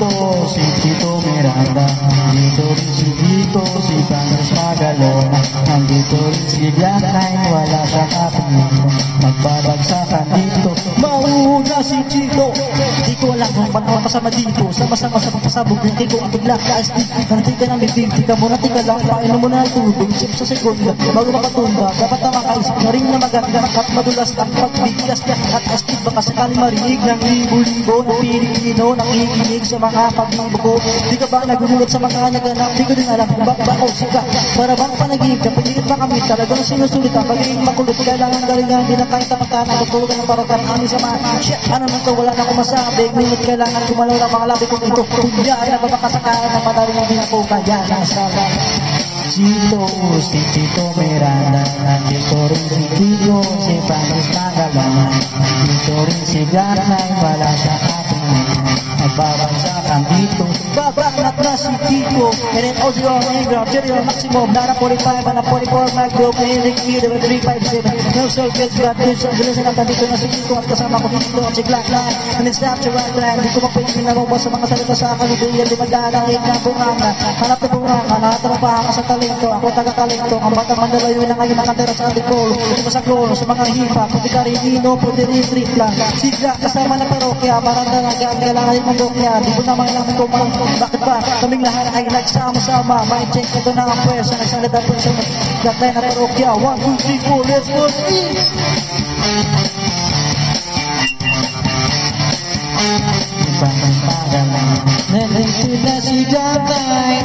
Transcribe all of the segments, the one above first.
Nandito si Tito Miranda, nandito rin si Vito, si Francis Magalona, nandito rin si Black Knight, wala siyang apelido, magbabagsakan dito. Mauna si Chito, di ko alam kung ba't ako kasama dito, sama-sama sa pasabog ng kiko at Black SD. Nanti ka namin 50 ka muna, tika lang, painom mo na ang tubig, chip sa segunda, bago makatumba, dapat na makaisip na rin na maganda, at madulas ang pagbigkas niya, at astig baka sakali marinig ng libo-libo ng Pilipino, nakikinig sa mga pag-ibo ko. Di ka ba nagugulat sa mga naganap, di ko din alam kung bakit ako sika, para bang panagib ka, pagigit ba kami talagang sinusulit ang pagiging makulit, kailangan galingan, di na kahit tapatan, natutulog ng parokan, kami sa mga shit, ano nang to, wala na akong masabi, ngunit kailangan kumalaw ng mga labi kong ito, kunyari na babakasakayan ng madaling ang hindi ko kaya nasara. Chito, si Tito Miranda, nandito rin si Tito, si Francis Magalona, nandito rin si Black Knight, wala siya kapatid, nagbabagsakan dito, babanat na si Tito, and then Ozzy on Ingram, Jerry on Maximum, Nara 45, and a 44 Mag Group, Eric Q, 357, no soul gets bad news, ang bilisan at nandito na si Tito, at kasama ko dito at si Black Knight, and it's Snapchat right line, di ko mapagin na mo sa mga salita sa akin, hindi magdadangin na bunganga, hanap na bunganga, nakatrabaha ka sa talento, ako taga-talento, ang batang Mandalayo na ngayon nakatira sa ating polo, ito sa klolo, sa mga hipa, kung di ka rin hino, pwede rin trip lang, sigla kasama na parokya, para talaga ang kailangan yung magokya, di ko naman alam kung bakit ba, kaming lahat ay nagsama-sama, may check ito na ang pwesa, nagsalita po sa gatay na parokya, 1, 2, 3, 4, let's go, see! Nandito na si Gatay,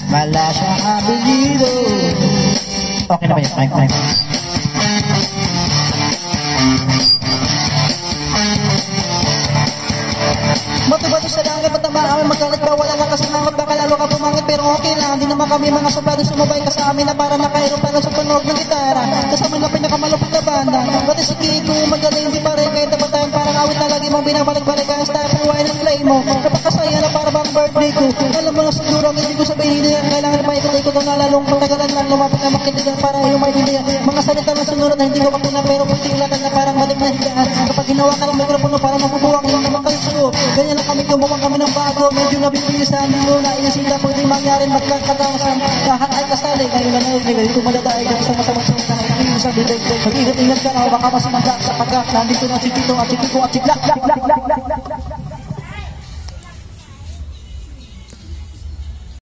wala siyang apelido. Okay na ba yun? Fine. Bato-bato sa langit, matamaan, magkalit ba? Wala lang kasi nangat, baka lalo ka pumangit, pero okay lang. Di naman kami mga sobrado sumabay ka sa amin na para naka-aeroplano sa tunog ng gitara. Kasama na pinakamalapit na banda. Pati si Kiko, magaling, di pa rin kahit dapat tayong parang awit na lagi mong binabalik-balik ang style for wine and play mo. Napakasaya na para bang birthday ko. Alam mo na siguro ang hindi ko sabihin, hindi yan kailangan pa ikot-ikot ang nalalong patagalan lang lumapit na makindigan para yung maintindihan. Mga salita na sunod na hindi ko makuna pero putinglakan na parang balik na higaan. Kapag ginawa ka ng mikropono para mabubuwang yung naman kayo suot. Ganyan lang kami, gumawa kami ng bago, medyo nabibilisan, hindi mo na inisita, pwedeng mangyarin magkakatawasan, lahat ay kasali, ngayon na narinig, kung madadaig ang sama-sama sa hindi mo sa bilig, mag-ingat-ingat ka na, baka mas magkak sa pagkak, nandito na si Tito at si Tito at si Black.